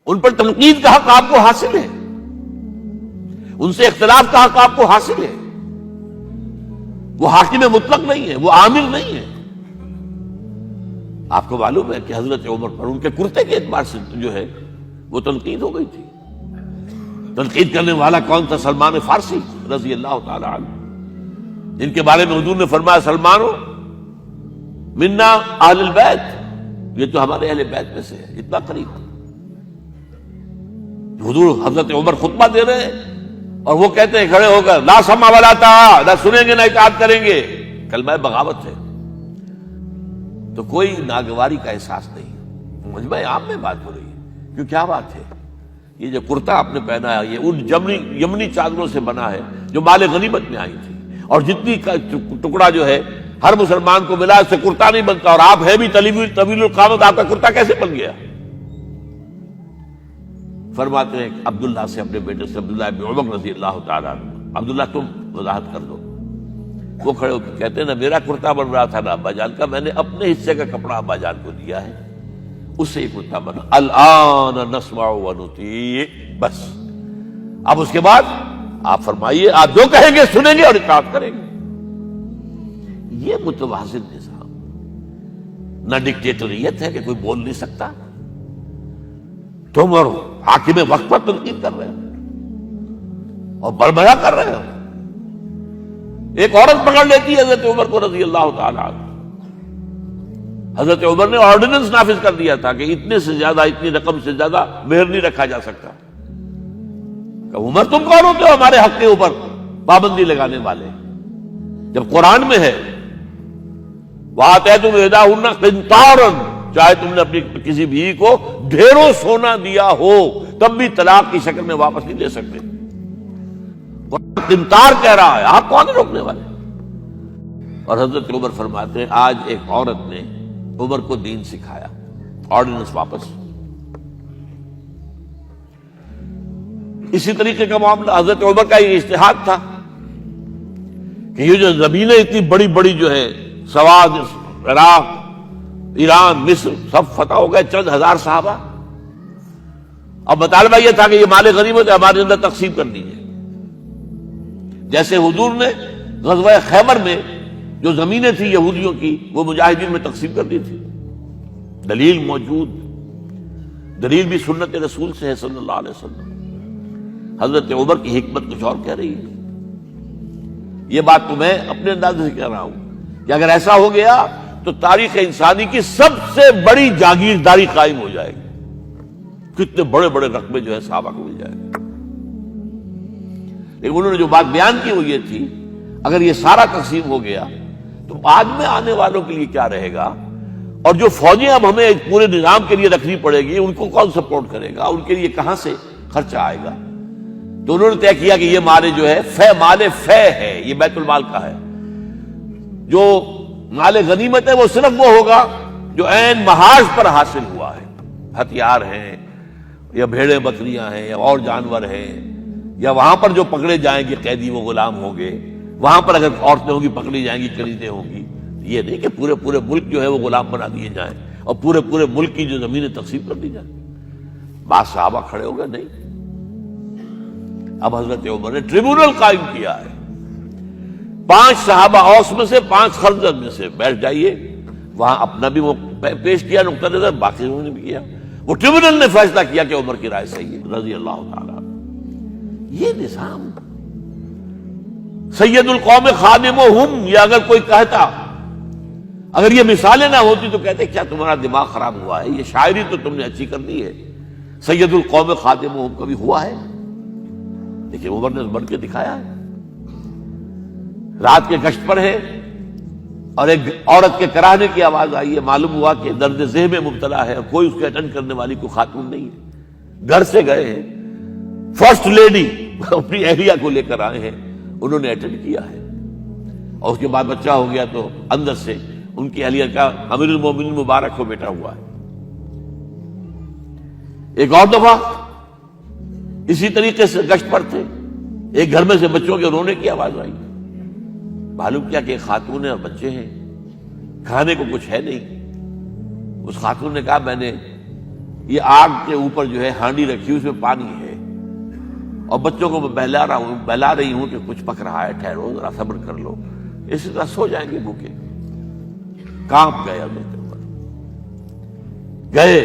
ان پر تنقید کا حق آپ کو حاصل ہے، ان سے اختلاف کا حق آپ کو حاصل ہے. وہ حاکم مطلق نہیں ہے، وہ عامل نہیں ہے. آپ کو معلوم ہے کہ حضرت عمر پر ان کے کرتے کے اعتبار سے جو ہے وہ تنقید ہو گئی تھی. تنقید کرنے والا کون تھا؟ سلمان فارسی رضی اللہ تعالی عنہ، جن کے بارے میں حضور نے فرمایا سلمانو منا اہل البیت، یہ تو ہمارے اہل بیت میں سے ہے، اتنا قریب. حضور حضرت عمر خطبہ دے رہے ہیں اور وہ کہتے ہیں کھڑے ہو کر لا سمع ولا طاعہ، نہ سنیں گے نہ اطاعت کریں گے. کلمہ بغاوت ہے. تو کوئی ناگواری کا احساس نہیں. مجمع عام میں بات ہو رہی ہے. کیوں کیا بات ہے؟ یہ جو کرتا آپ نے پہنا ہے یہ ان یمنی چادروں سے بنا ہے جو مال غنیمت میں آئی تھی، اور جتنی ٹکڑا جو ہے ہر مسلمان کو ملا اس سے کرتا نہیں بنتا. اور آپ ہے بھی طویل القامت، آپ کا کرتا کیسے بن گیا؟ فرماتے ہیں کہ عبداللہ سے، اپنے بیٹے سے، عبداللہ ابن عمر رضی اللہ تعالیٰ عنہ، عبداللہ تم وضاحت کر دو. وہ کھڑے ہو کے کہتے ہیں نہ میرا کرتا بن رہا تھا نہ ابا جان کا، میں نے اپنے حصے کا کپڑا ابا جان کو دیا ہے، اس سے یہ کرتا بنا. الآن نسمع ونطیع، بس اب اس کے بعد آپ فرمائیے، آپ جو کہیں گے سنیں گے اور اطاعت کریں گے. یہ متوازن نظام، نہ ڈکٹیٹریت ہے کہ کوئی بول نہیں سکتا. تم اور حاکم وقت پر تنقید کر رہے ہو اور بربرا کر رہے ہو. ایک عورت پکڑ لیتی ہے حضرت عمر کو رضی اللہ تعالیٰ عنہ. حضرت عمر نے آرڈیننس نافذ کر دیا تھا کہ اتنے سے زیادہ، اتنی رقم سے زیادہ مہر نہیں رکھا جا سکتا. کہ عمر تم کون ہوتے ہو ہمارے حق کے اوپر پابندی لگانے والے؟ جب قرآن میں ہے وَآتَيْتُمْ إِحْدَاهُنَّ قِنْطَارًا، چاہے تم نے اپنی کسی بیوی کو ڈھیروں سونا دیا ہو تب بھی طلاق کی شکل میں واپس نہیں لے سکتے. قنطار کہہ رہا ہے، آپ کون روکنے والے؟ اور حضرت عمر فرماتے ہیں آج ایک عورت نے عمر کو دین سکھایا، آرڈیننس واپس. اسی طریقے کا معاملہ حضرت عمر کا یہ اجتہاد تھا کہ یہ جو زمینیں اتنی بڑی بڑی جو ہے سواد، عراق، ایران، مصر سب فتح ہو گئے، چند ہزار صحابہ. اب مطالبہ یہ تھا کہ یہ مال غنیمت ہے ہمارے اندر تقسیم کر دیجیے. جیسے حضور نے غزوہ خیبر میں جو زمینیں تھیں یہودیوں کی وہ مجاہدین میں تقسیم کر دی تھی. دلیل موجود، دلیل بھی سنت رسول سے ہے صلی اللہ علیہ وسلم. حضرت عمر کی حکمت کچھ اور کہہ رہی ہے. یہ بات تو میں اپنے انداز سے کہہ رہا ہوں کہ اگر ایسا ہو گیا تو تاریخ انسانی کی سب سے بڑی جاگیرداری قائم ہو جائے گی. کتنے بڑے بڑے رقبے جو ہے صحابہ کو مل جائے گا. لیکن انہوں نے جو بات بیان کی وہ یہ تھی اگر یہ سارا تقسیم ہو گیا تو بعد میں آنے والوں کے لیے کیا رہے گا، اور جو فوجیں اب ہمیں پورے نظام کے لیے رکھنی پڑے گی ان کو کون سپورٹ کرے گا، ان کے لیے کہاں سے خرچہ آئے گا. تو انہوں نے طے کیا کہ یہ مال جو ہے مال فے ہے، یہ بیت المال کا ہے. جو مال غنیمت ہے وہ صرف وہ ہوگا جو عین محاذ پر حاصل ہوا ہے. ہتھیار ہیں یا بھیڑیں بکریاں ہیں یا اور جانور ہیں، یا وہاں پر جو پکڑے جائیں گے قیدی وہ غلام ہوں گے، وہاں پر اگر عورتیں ہوں گی پکڑی جائیں گی، کلیدیں ہوں گی. یہ نہیں کہ پورے ملک جو ہے وہ غلام بنا دیے جائیں اور پورے ملک کی جو زمینیں تقسیم کر دی جائیں. بعض صحابہ کھڑے ہو گئے نہیں. اب حضرت عمر نے ٹریبونل قائم کیا ہے. 5 صحابہ اوس میں سے، 5 خزرج میں سے بیٹھ جائیے. وہاں اپنا بھی وہ پیش کیا نقطہ نظر، باقی انہوں نے بھی کیا. وہ ٹریبونل نے فیصلہ کیا کہ عمر کی رائے صحیح ہے رضی اللہ تعالیٰ. یہ نظام سید القوم خادمہم، یہ اگر کوئی کہتا، اگر یہ مثالیں نہ ہوتی تو کہتے کیا تمہارا دماغ خراب ہوا ہے، یہ شاعری تو تم نے اچھی کر دی ہے. سید القوم خادمہم کبھی ہوا ہے؟ لیکن عمر نے بن کے دکھایا ہے. رات کے گشت پر ہے اور ایک عورت کے کراہنے کی آواز آئی ہے. معلوم ہوا کہ درد ذہن میں مبتلا ہے اور کوئی اس کے اٹینڈ کرنے والی کوئی خاتون نہیں ہے. گھر سے گئے ہیں، فرسٹ لیڈی اپنی اہلیہ کو لے کر آئے ہیں، انہوں نے اٹینڈ کیا ہے. اور اس کے بعد بچہ ہو گیا تو اندر سے ان کی اہلیہ کا امیر المومنین مبارک ہو بیٹا ہوا ہے. ایک اور دفعہ اسی طریقے سے گشت پر تھے، ایک گھر میں سے بچوں کے رونے کی آواز آئی. معلوم کیا کہ ایک خاتون ہے اور بچے ہیں، کھانے کو کچھ ہے نہیں. اس خاتون نے کہا میں نے یہ آگ کے اوپر جو ہے ہانڈی رکھی اس میں پانی ہے، اور بچوں کو میں بہلا رہی ہوں کہ کچھ پک رہا ہے، ٹھہرو ذرا صبر کر لو، اسی طرح سو جائیں گے بھوکے۔ کانپ گئے حضرت عمر، گئے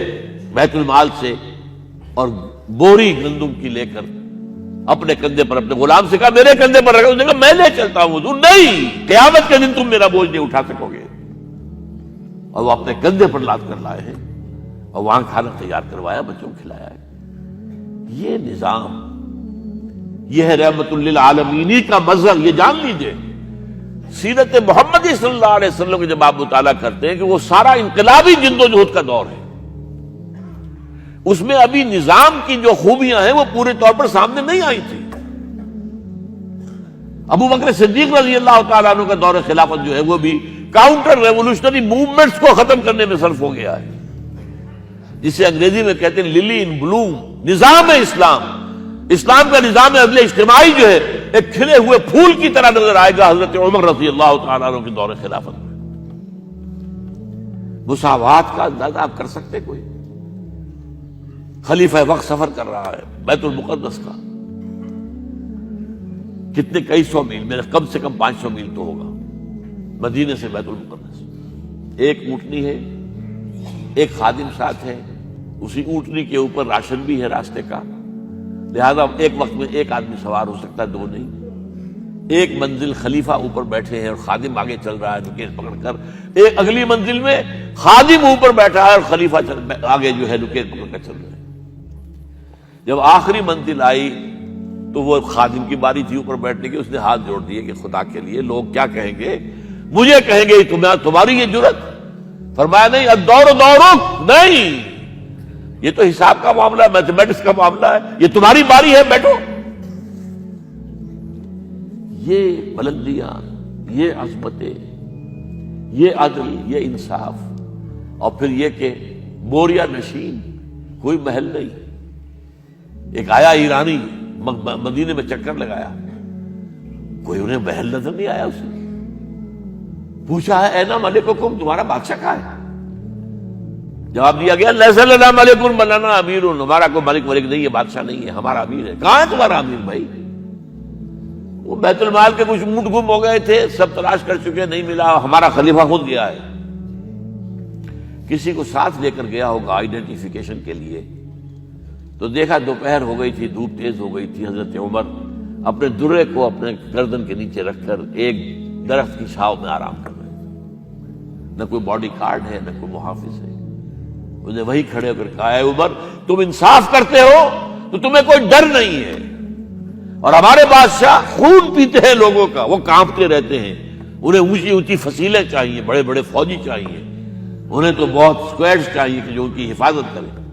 بیت المال سے اور بوری گندم کی لے کر اپنے کندھے پر، اپنے غلام سے کہا میرے کندھے پر رکھو، اس نے کہا میں لے چلتا ہوں حضور۔ نہیں، قیامت کے دن تم میرا بوجھ نہیں اٹھا سکو گے۔ اور وہ اپنے کندھے پر لاد کر لائے ہیں اور وہاں کھانا تیار کروایا، بچوں کو کھلایا ہے۔ یہ نظام، یہ ہے رحمت للعالمینی کا مظہر۔ یہ جان لیجئے سیرت محمدی صلی اللہ علیہ وسلم کے جب آپ مطالعہ کرتے ہیں کہ وہ سارا انقلابی جد و جہد کا دور ہے، اس میں ابھی نظام کی جو خوبیاں ہیں وہ پورے طور پر سامنے نہیں آئی تھی۔ ابو بکر صدیق رضی اللہ تعالیٰ عنہ کا دور خلافت جو ہے وہ بھی کاؤنٹر ریولوشنری موومنٹس کو ختم کرنے میں صرف ہو گیا ہے، جسے انگریزی میں کہتے ہیں للی ان بلوم، نظام اسلام۔ اسلام کا نظام عدل اجتماعی جو ہے ایک کھلے ہوئے پھول کی طرح نظر آئے گا حضرت عمر رضی اللہ تعالیٰ عنہ کے دور خلافت میں۔ مساوات کا اندازہ آپ کر سکتے کوئی؟ خلیفہ وقت سفر کر رہا ہے بیت المقدس کا، کتنے کئی سو میل، میرے کم سے کم 500 میل تو ہوگا مدینے سے بیت المقدس۔ ایک اونٹنی ہے، ایک خادم ساتھ ہے، اسی اونٹنی کے اوپر راشن بھی ہے راستے کا، لہذا ایک وقت میں ایک آدمی سوار ہو سکتا ہے، دو نہیں۔ ایک منزل خلیفہ اوپر بیٹھے ہیں اور خادم آگے چل رہا ہے نکیل پکڑ کر، ایک اگلی منزل میں خادم اوپر بیٹھا ہے اور خلیفہ آگے جو ہے نکیل پکڑ کر چل رہا ہے۔ جب آخری منزل آئی تو وہ خادم کی باری تھی اوپر بیٹھنے کی، اس نے ہاتھ جوڑ دیے کہ خدا کے لیے لوگ کیا کہیں گے، مجھے کہیں گے تمہاری یہ جرت۔ فرمایا نہیں، الدور دورک، نہیں، یہ تو حساب کا معاملہ ہے، میتھمیٹکس کا معاملہ ہے، یہ تمہاری باری ہے، بیٹھو۔ یہ بلندیاں، یہ عظمتیں، یہ عدل، یہ انصاف، اور پھر یہ کہ بوریا نشین، کوئی محل نہیں۔ ایک آیا ایرانی مدینے میں چکر لگایا، کوئی انہیں محل نظر نہیں آیا، اسے پوچھا ہے اینا ملککم، تمہارا بادشاہ کہاں ہے؟ جواب دیا گیا لیس لنا ملک بل لنا امیر، ہمارا کوئی ملک نہیں ہے، بادشاہ نہیں ہے، ہمارا امیر ہے۔ کہاں ہے تمہارا امیر بھائی؟ وہ بیت المال کے کچھ اونٹ گم ہو گئے تھے، سب تلاش کر چکے، نہیں ملا، ہمارا خلیفہ خود گیا ہے۔ کسی کو ساتھ لے کر گیا ہوگا آئیڈینٹیفیکیشن کے لیے، تو دیکھا دوپہر ہو گئی تھی، دھوپ تیز ہو گئی تھی، حضرت عمر اپنے درے کو اپنے گردن کے نیچے رکھ کر ایک درخت کی چھاؤں میں آرام کر رہے تھے۔ نہ کوئی باڈی گارڈ ہے، نہ کوئی محافظ ہے۔ انہیں وہی کھڑے ہو کر کہا اے عمر، تم انصاف کرتے ہو تو تمہیں کوئی ڈر نہیں ہے، اور ہمارے بادشاہ خون پیتے ہیں لوگوں کا، وہ کانپتے رہتے ہیں، انہیں اونچی اونچی فصیلیں چاہیے، بڑے بڑے فوجی چاہیے، انہیں تو بہت اسکواڈز چاہیے کہ جو ان کی حفاظت کریں۔